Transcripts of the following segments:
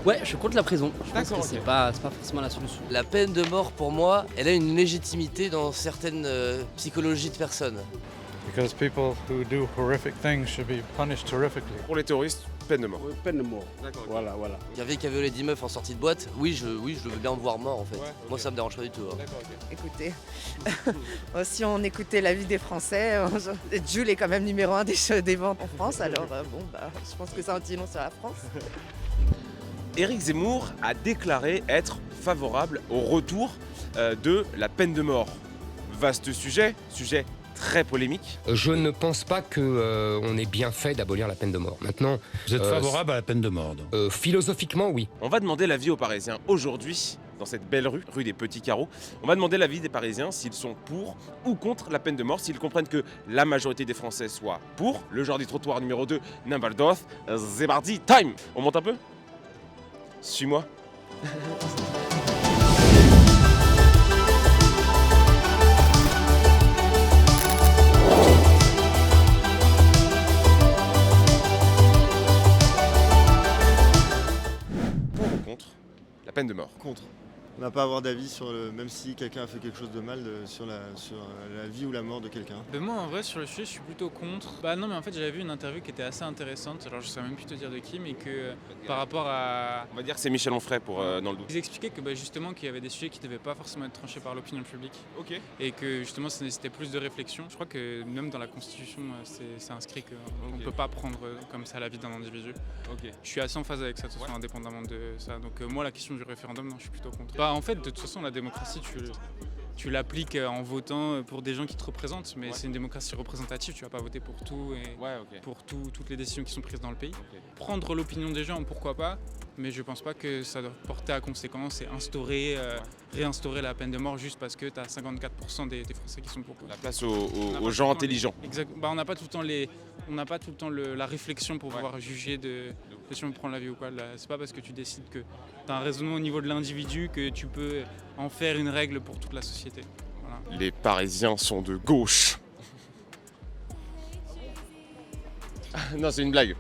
Ouais, je suis contre la prison. Je pense D'accord, que ok. c'est pas forcément la solution. La peine de mort, pour moi, elle a une légitimité dans certaines psychologies de personnes. Because people who do horrific things should be punished horrifically. Pour les terroristes, peine de mort. Peine de mort. D'accord. Voilà. Quelqu'un qui a violé 10 meufs en sortie de boîte, oui, je le veux bien me voir mort en fait. Ouais, Moi, ok. ça me dérange pas du tout. Hein. D'accord, ok. Écoutez, si on écoutait l'avis des Français, Jules est quand même numéro 1 des ventes en France, alors je pense que ça en dit long sur la France. Éric Zemmour a déclaré être favorable au retour de la peine de mort. Vaste sujet très polémique. Je ne pense pas qu'on ait bien fait d'abolir la peine de mort. Maintenant, Vous êtes favorable à la peine de mort, donc. philosophiquement, oui. On va demander l'avis aux Parisiens aujourd'hui, dans cette belle rue des Petits Carreaux. On va demander l'avis des Parisiens s'ils sont pour ou contre la peine de mort, s'ils comprennent que la majorité des Français soit pour. Le Jordi Trottoir numéro 2, number 2, Zebardi time. On monte un peu? Suis-moi. Pour ou contre la peine de mort? Contre. On n'a pas à avoir d'avis sur le. Même si quelqu'un a fait quelque chose de mal, sur la vie ou la mort de quelqu'un. Moi en vrai sur le sujet je suis plutôt contre. Non mais en fait j'avais vu une interview qui était assez intéressante, alors je sais même plus te dire de qui, mais que par rapport à... On va dire que c'est Michel Onfray pour dans le doute. Ils expliquaient que justement qu'il y avait des sujets qui ne devaient pas forcément être tranchés par l'opinion publique Ok. et que justement ça nécessitait plus de réflexion. Je crois que même dans la constitution c'est inscrit qu'on ne peut pas prendre comme ça la vie d'un individu. Ok. Je suis assez en phase avec ça, de toute façon, indépendamment de ça. Donc moi la question du référendum, non, je suis plutôt contre. En fait de toute façon la démocratie tu l'appliques en votant pour des gens qui te représentent, mais c'est une démocratie représentative, tu vas pas voter pour tout et Ouais, ok. pour toutes les décisions qui sont prises dans le pays. Prendre l'opinion des gens, pourquoi pas, mais je pense pas que ça doit porter à conséquence et réinstaurer la peine de mort juste parce que tu as 54% des Français qui sont pour. La place aux gens intelligents. Exact. On n'a pas tout le temps la réflexion pour pouvoir juger de si on prend la vie ou quoi. C'est pas parce que tu décides que tu as un raisonnement au niveau de l'individu que tu peux en faire une règle pour toute la société. Voilà. Les Parisiens sont de gauche. Non, c'est une blague.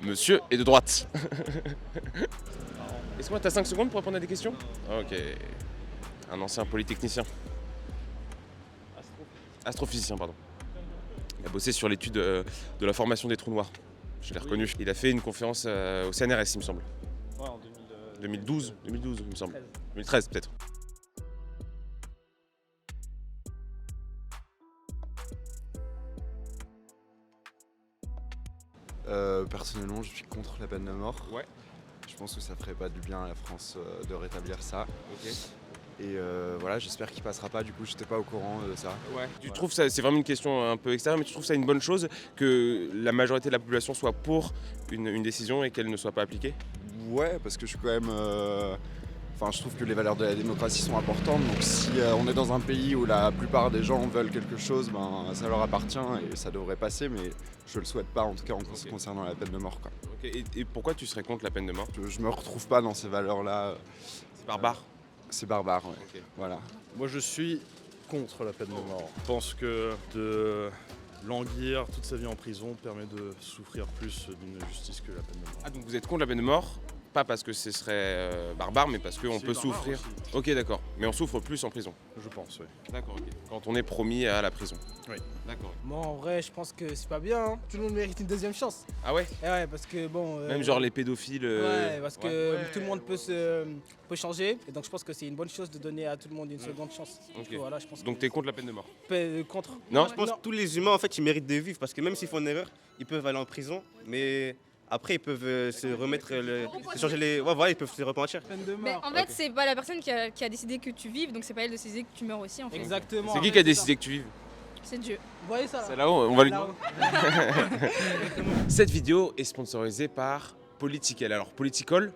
Monsieur est de droite. Est-ce que tu as 5 secondes pour répondre à des questions? Ok. Un ancien polytechnicien. Astrophysicien, pardon. Il a bossé sur l'étude de la formation des trous noirs. Je l'ai reconnu. Il a fait une conférence au CNRS, il me semble. Ouais, en 2012, il me semble. 2013 peut-être. Personnellement, je suis contre la peine de mort. Ouais. Je pense que ça ferait pas du bien à la France de rétablir ça. Ok. Et voilà, j'espère qu'il passera pas. Du coup, j'étais pas au courant de ça. Ouais. Tu trouves ça, c'est vraiment une question un peu extérieure, mais tu trouves ça une bonne chose que la majorité de la population soit pour une décision et qu'elle ne soit pas appliquée? Ouais, parce que je suis quand même. Je trouve que les valeurs de la démocratie sont importantes. Donc, si on est dans un pays où la plupart des gens veulent quelque chose, ça leur appartient et ça devrait passer. Mais je le souhaite pas, en tout cas, concernant la peine de mort, quoi. Okay. Et pourquoi tu serais contre la peine de mort? Je me retrouve pas dans ces valeurs-là. C'est barbare. C'est barbare, ouais. Okay. Voilà. Moi je suis contre la peine de mort. Je pense que de languir toute sa vie en prison permet de souffrir plus d'une justice que la peine de mort. Ah, donc vous êtes contre la peine de mort? Pas parce que ce serait barbare, mais parce qu'on peut souffrir. Aussi. Ok, d'accord. Mais on souffre plus en prison. Je pense, oui. D'accord, ok. Quand on est promis à la prison. Oui. D'accord. Moi en vrai je pense que c'est pas bien, hein. Tout le monde mérite une deuxième chance. Ah ouais? Et ouais parce que bon... Même genre les pédophiles. Ouais parce que tout le monde peut changer et donc je pense que c'est une bonne chose de donner à tout le monde une seconde chance. Ok. Voilà, je pense Donc t'es contre la peine de mort? contre. Non? Je pense que tous les humains en fait ils méritent de vivre parce que même s'ils font une erreur, ils peuvent aller en prison, mais après ils peuvent se remettre, changer les... Ouais, voilà, ils peuvent se repentir. Mais en fait, c'est pas la personne qui a décidé que tu vives, donc c'est pas elle de décider que tu meurs aussi en fait. Exactement. C'est qui a décidé que tu vives? C'est Dieu. Vous voyez ça là? C'est là-haut, on va lui Là-haut. Cette vidéo est sponsorisée par Political. Alors Political,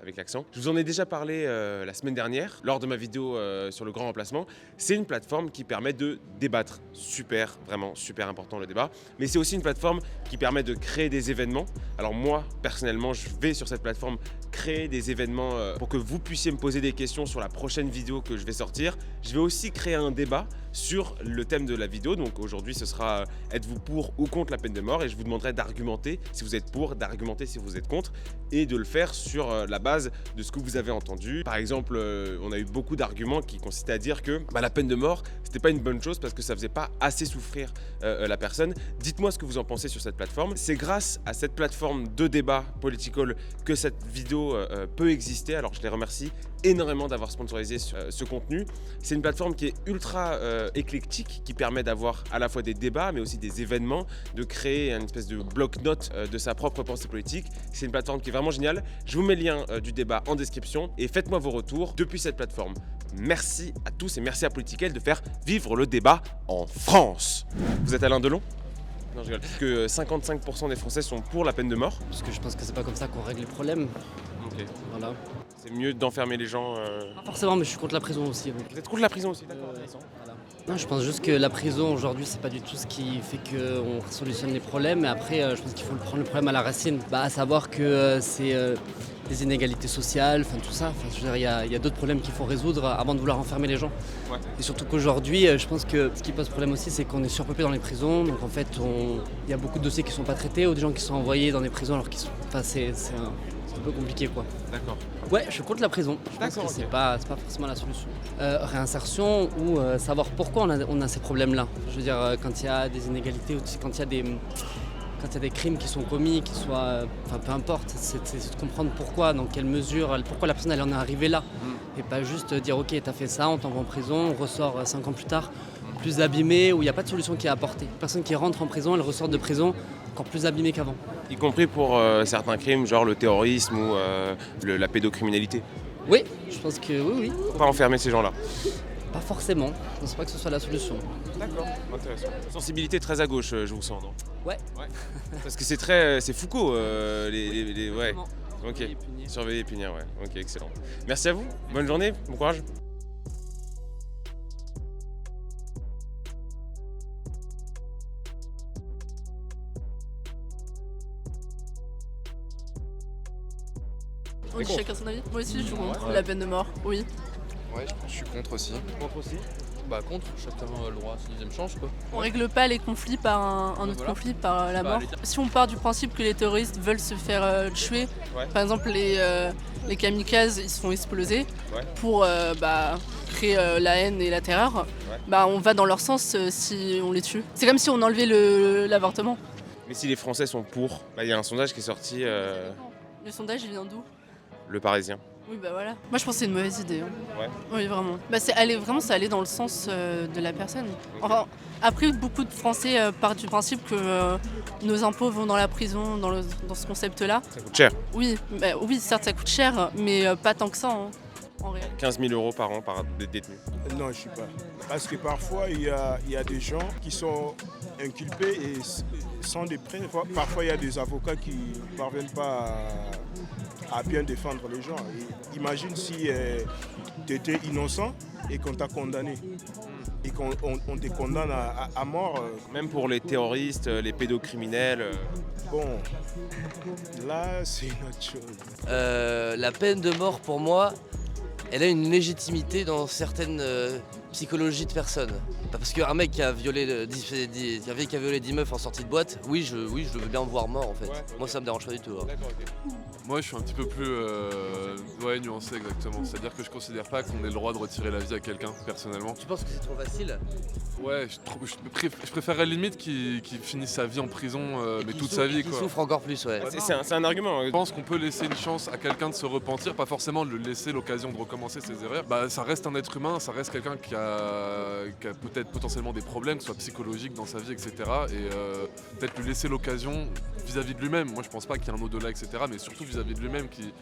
avec l'accent. Je vous en ai déjà parlé la semaine dernière lors de ma vidéo sur le grand remplacement. C'est une plateforme qui permet de débattre. Super, vraiment super important le débat. Mais c'est aussi une plateforme qui permet de créer des événements. Alors moi, personnellement, je vais sur cette plateforme créer des événements pour que vous puissiez me poser des questions sur la prochaine vidéo que je vais sortir. Je vais aussi créer un débat sur le thème de la vidéo. Donc aujourd'hui ce sera êtes-vous pour ou contre la peine de mort, et je vous demanderai d'argumenter si vous êtes pour, d'argumenter si vous êtes contre, et de le faire sur la base de ce que vous avez entendu. Par exemple, on a eu beaucoup d'arguments qui consistaient à dire que la peine de mort c'était pas une bonne chose parce que ça faisait pas assez souffrir la personne. Dites-moi ce que vous en pensez sur cette plateforme. C'est grâce à cette plateforme de débat Political que cette vidéo peut exister, alors je les remercie énormément d'avoir sponsorisé ce contenu. C'est une plateforme qui est ultra éclectique, qui permet d'avoir à la fois des débats mais aussi des événements, de créer une espèce de bloc-notes de sa propre pensée politique. C'est une plateforme qui est vraiment géniale. Je vous mets le lien du débat en description et faites-moi vos retours depuis cette plateforme. Merci à tous et merci à Political de faire vivre le débat en France. Vous êtes Alain Delon ? Non, je rigole. Que 55% des Français sont pour la peine de mort. Parce que je pense que c'est pas comme ça qu'on règle les problèmes. Ok. Voilà. C'est mieux d'enfermer les gens. Pas forcément, mais je suis contre la prison aussi. Donc. Vous êtes contre la prison aussi, d'accord. Voilà. Non, je pense juste que la prison aujourd'hui, c'est pas du tout ce qui fait qu'on solutionne les problèmes. Mais après, je pense qu'il faut prendre le problème à la racine. À savoir que c'est les inégalités sociales, enfin tout ça. Enfin, je veux dire, il y a d'autres problèmes qu'il faut résoudre avant de vouloir enfermer les gens. Ouais. Et surtout qu'aujourd'hui, je pense que ce qui pose problème aussi, c'est qu'on est surpeuplé dans les prisons. Donc en fait, il y a beaucoup de dossiers qui sont pas traités ou des gens qui sont envoyés dans des prisons alors qu'ils sont. Enfin, c'est un peu compliqué quoi. D'accord. Ouais, je suis contre la prison. Je pense que c'est pas forcément la solution. Réinsertion ou savoir pourquoi on a ces problèmes-là. Je veux dire, quand il y a des inégalités ou quand il y a des crimes qui sont commis, qui soient, enfin peu importe, c'est de comprendre pourquoi, dans quelle mesure, pourquoi la personne elle en est arrivée là. Et pas juste dire ok t'as fait ça, on t'envoie en prison, on ressort 5 ans plus tard, plus abîmé, où il n'y a pas de solution qui est apportée. La personne qui rentre en prison, elle ressort de prison encore plus abîmée qu'avant. Y compris pour certains crimes, genre le terrorisme ou la pédocriminalité. Oui, je pense que oui. Faut pas enfermer ces gens-là. Pas forcément, je pense pas que ce soit la solution. D'accord, intéressant. Sensibilité très à gauche, je vous sens, non ? Ouais. Parce que c'est Foucault, ouais. Ok, surveiller et punir, ouais. Ok, excellent. Merci à vous, bonne journée, bon courage. Oui, chacun son avis. Moi aussi, je suis contre la peine de mort, oui. Ouais, je suis contre aussi. Contre aussi ? Bah contre, chacun a le droit à sa deuxième chance quoi. On règle pas les conflits par un autre conflit, par la mort. Si on part du principe que les terroristes veulent se faire tuer, par exemple les kamikazes ils se font exploser pour créer la haine et la terreur, on va dans leur sens si on les tue. C'est comme si on enlevait l'avortement. Mais si les Français sont pour, il y a un sondage qui est sorti. Le sondage il vient d'où ? Le Parisien. Oui voilà. Moi je pense que c'est une mauvaise idée. Ouais. Oui vraiment. C'est aller dans le sens de la personne. Enfin, après beaucoup de Français partent du principe que nos impôts vont dans la prison, dans ce concept-là. Ça coûte cher. Oui, oui certes ça coûte cher, mais pas tant que ça en réalité. 15 000 € par an par détenu. Non, je ne suis pas. Parce que parfois, il y a des gens qui sont inculpés et sans des preuves. Parfois, il y a des avocats qui ne parviennent pas à bien défendre les gens. Et imagine si tu étais innocent et qu'on t'a condamné. Et qu'on te condamne à mort. Même pour les terroristes, les pédocriminels. Bon, là, c'est une autre chose. La peine de mort, pour moi, elle a une légitimité dans certaines psychologies de personnes. Parce qu'un mec qui a violé 10 meufs en sortie de boîte, oui, je le veux bien voir mort en fait. Moi, ça me dérange pas du tout. Moi, je suis un petit peu plus nuancé exactement. C'est-à-dire que je considère pas qu'on ait le droit de retirer la vie à quelqu'un, personnellement. Tu penses que c'est trop facile ? Ouais, je préférerais limite qu'il finisse sa vie en prison, mais toute sa vie. Qu'il souffre encore plus, ouais. C'est un argument. Je pense qu'on peut laisser une chance à quelqu'un de se repentir, pas forcément de lui laisser l'occasion de recommencer ses erreurs. Ça reste un être humain, ça reste quelqu'un qui a peut-être potentiellement des problèmes, que ce soit psychologiques dans sa vie, etc. Et peut-être lui laisser l'occasion vis-à-vis de lui-même. Moi, je pense pas qu'il y ait un au-delà, etc. Mais surtout vis-à-vis de lui-même, qui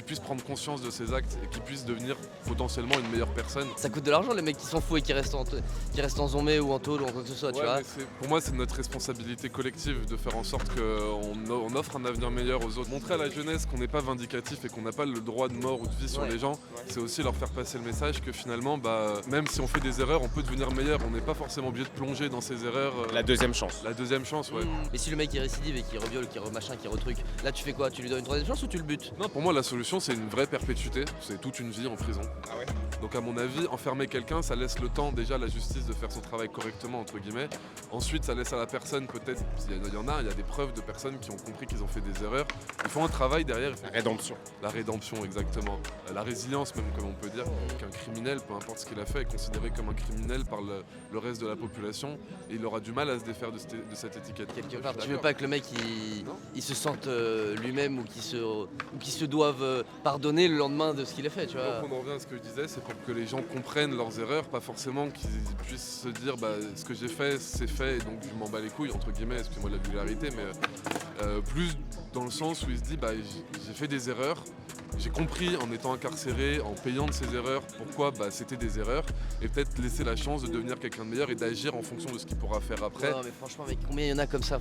puisse prendre conscience de ses actes et qui puisse devenir potentiellement une meilleure personne. Ça coûte de l'argent les mecs qui s'en foutent et qui restent en zombie ou en tôle ou en quoi que ce soit, tu vois. Pour moi, c'est notre responsabilité collective de faire en sorte qu'on offre un avenir meilleur aux autres. Montrer à la jeunesse qu'on n'est pas vindicatif et qu'on n'a pas le droit de mort ou de vie sur les gens, c'est aussi leur faire passer le message que finalement, même si on fait des erreurs, on peut devenir meilleur. On n'est pas forcément obligé de plonger dans ces erreurs. La deuxième chance. La deuxième chance, ouais. Mais si le mec est récidive et qui reviole, qui retruc, là tu fais quoi ? Tu lui donnes une troisième chance ou tu le butes ? Non, pour moi, la solution, solution, c'est une vraie perpétuité, c'est toute une vie en prison. Ah ouais. Donc à mon avis, enfermer quelqu'un, ça laisse le temps déjà à la justice de faire son travail correctement, entre guillemets. Ensuite, ça laisse à la personne peut-être, il y a des preuves de personnes qui ont compris qu'ils ont fait des erreurs. Il faut un travail derrière. La rédemption. La rédemption, exactement. La résilience même, comme on peut dire, qu'un criminel, peu importe ce qu'il a fait, est considéré comme un criminel par le reste de la population et il aura du mal à se défaire de cette étiquette. Quelque part, tu veux pas que le mec il se sente lui-même ou qu'il se doive pardonner le lendemain de ce qu'il a fait, tu vois. Donc on en revient à ce que je disais, c'est pour que les gens comprennent leurs erreurs, pas forcément qu'ils puissent se dire ce que j'ai fait, c'est fait et donc je m'en bats les couilles, entre guillemets, excusez-moi de la vulgarité, mais plus dans le sens où il se dit j'ai fait des erreurs. J'ai compris en étant incarcéré, en payant de ces erreurs, pourquoi c'était des erreurs et peut-être laisser la chance de devenir quelqu'un de meilleur et d'agir en fonction de ce qu'il pourra faire après. Non mais franchement mec, combien il y en a comme ça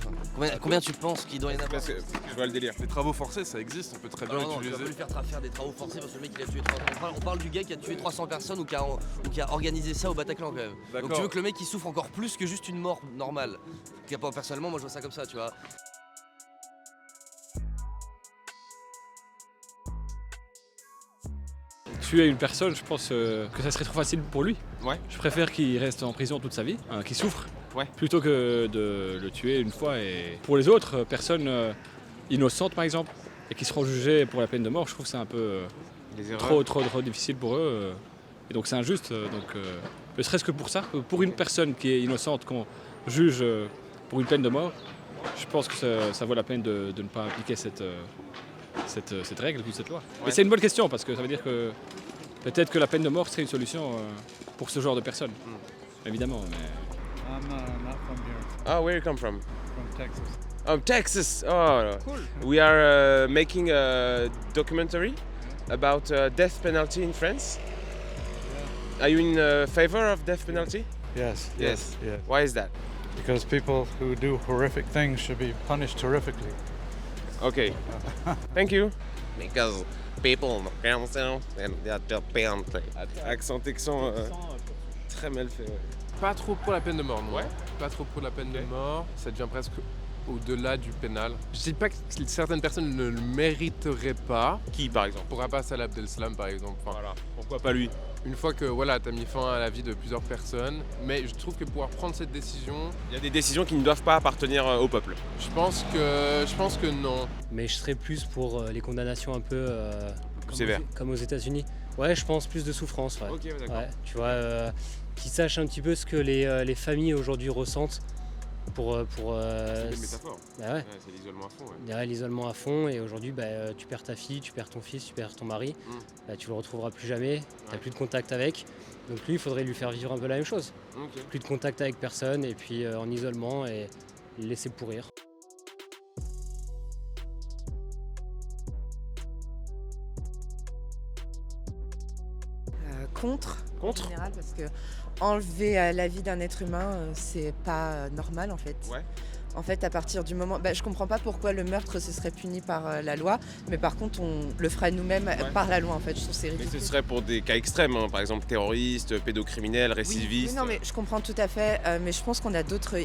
combien tu penses qu'il doit y en avoir? Je vois le délire. Les travaux forcés ça existe, on peut très bien utiliser. On peut lui faire des travaux forcés parce que le mec il a tué 300. On parle du gars qui a tué 300 personnes ou qui a organisé ça au Bataclan quand même. Donc tu veux que le mec il souffre encore plus que juste une mort normale. Personnellement moi je vois ça comme ça, tu vois. Tuer une personne, je pense que ça serait trop facile pour lui. Ouais. Je préfère qu'il reste en prison toute sa vie, qu'il souffre, plutôt que de le tuer une fois. Et pour les autres personnes innocentes par exemple, et qui seront jugées pour la peine de mort, je trouve que c'est un peu trop difficile pour eux. Et donc c'est injuste. Ne serait-ce que pour ça, pour une personne qui est innocente qu'on juge pour une peine de mort, je pense que ça vaut la peine de ne pas appliquer cette règle ou cette loi. Mais c'est une bonne question parce que ça veut dire que peut-être que la peine de mort serait une solution pour ce genre de personnes. Évidemment, mais... I'm not from here. Oh, where you come from? From Texas. Oh, Texas! Oh, cool. We are making a documentary about death penalty in France. Yeah. Are you in favor of death penalty? Yes. Why is that? Because people who do horrific things should be punished horrifically. Okay. Thank you. Because people cancel and death penalty. Accent texan très mal fait. Ouais. Pas trop pour la peine de mort, non. Ouais. Pas trop pour la peine de mort. Ça devient presque au-delà du pénal. Je dis pas que certaines personnes ne le mériteraient pas. Qui, par exemple? Pour Abbas Al Abdeslam, par exemple. Voilà. Pourquoi pas lui? Une fois que t'as mis fin à la vie de plusieurs personnes, mais je trouve que pouvoir prendre cette décision... Il y a des décisions qui ne doivent pas appartenir au peuple. Je pense que non. Mais je serais plus pour les condamnations un peu sévères. Comme aux États-Unis. Ouais, je pense plus de souffrance. Ouais. Ok, d'accord. Ouais, tu vois, qu'ils sachent un petit peu ce que les familles aujourd'hui ressentent. C'est une métaphore. Bah ouais. C'est l'isolement à fond. Ouais. Ouais, l'isolement à fond et aujourd'hui tu perds ta fille, tu perds ton fils, tu perds ton mari, tu le retrouveras plus jamais, t'as plus de contact avec. Donc lui il faudrait lui faire vivre un peu la même chose. Okay. Plus de contact avec personne et puis en isolement et le laisser pourrir. Contre en général parce que enlever la vie d'un être humain c'est pas normal en fait. Ouais. En fait à partir du moment, je comprends pas pourquoi le meurtre ce serait puni par la loi, mais par contre on le ferait nous-mêmes par la loi en fait. Je trouve c'est ridicule. Mais ce serait pour des cas extrêmes, hein, par exemple terroristes, pédocriminels, récidivistes. Oui, non mais je comprends tout à fait, mais je pense qu'on a d'autres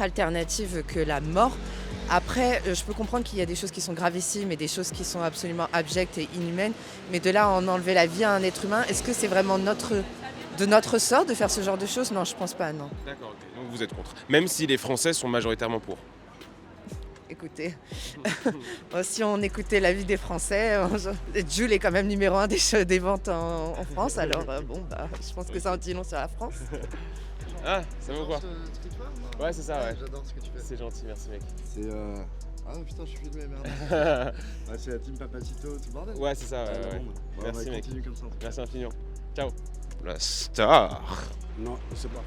alternatives que la mort. Après, je peux comprendre qu'il y a des choses qui sont gravissimes et des choses qui sont absolument abjectes et inhumaines, mais de là à en enlever la vie à un être humain, est-ce que c'est vraiment de notre sort de faire ce genre de choses? Non, je pense pas, non. D'accord, ok. Donc vous êtes contre. Même si les Français sont majoritairement pour. Écoutez, si on écoutait l'avis des Français, Jules est quand même numéro 1 des ventes en France, alors je pense que ça en dit long sur la France. Ah, ça vaut quoi? Ouais, c'est ça, ouais. J'adore ce que tu fais. C'est gentil, merci mec. C'est Ah putain, je suis filmé, merde. C'est la team Papacito, tout le bordel. Ouais, c'est ça, ouais. Bon, merci mec. Continue comme ça. Merci infiniment. Ciao. La star. Non, c'est pas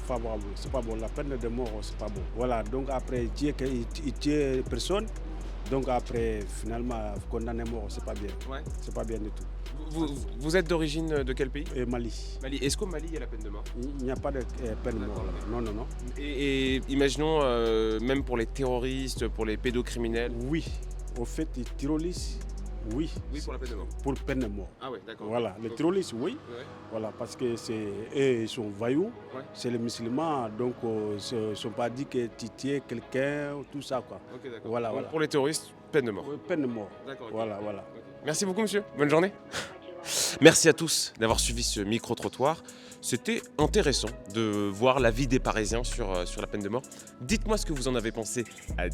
favorable, c'est pas bon. La peine de mort, c'est pas bon. Voilà, donc après, il tue personne. Donc après, finalement, condamner mort, c'est pas bien. Ouais. C'est pas bien du tout. Vous êtes d'origine de quel pays? Mali. Mali. Est-ce qu'au Mali, il y a la peine de mort? Il n'y a pas de peine de mort là. Non. Et imaginons, même pour les terroristes, pour les pédocriminels? Oui. Au fait, les terroristes, oui. Oui, pour la peine de mort. Pour peine de mort. Ah ouais, d'accord. Voilà, les terroristes, oui. Ouais. Voilà, parce que ils sont voyous. Ouais. C'est les musulmans, donc ils ne sont pas dit que tu tues quelqu'un, tout ça quoi. Ok, d'accord. Voilà. Pour les terroristes, Peine de mort. Peine de mort. D'accord. Voilà, voilà. Merci beaucoup, monsieur. Bonne journée. Merci à tous d'avoir suivi ce micro-trottoir. C'était intéressant de voir l'avis des Parisiens sur la peine de mort. Dites-moi ce que vous en avez pensé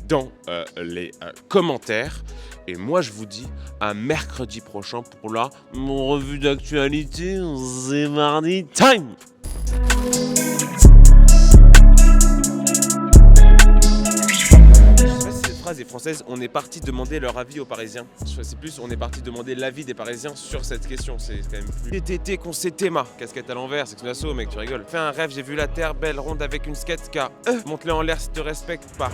dans les commentaires. Et moi, je vous dis à mercredi prochain pour la revue d'actualité. C'est mardi time. Cette phrase est française, on est parti demander leur avis aux Parisiens. C'est plus, on est parti demander l'avis des Parisiens sur cette question. C'est quand même plus. Tété qu'on sait Théma, casquette à l'envers, c'est que l'assaut, mec, tu rigoles. Fais un rêve, j'ai vu la terre belle, ronde avec une skate K. Monte-le en l'air si te respecte pas.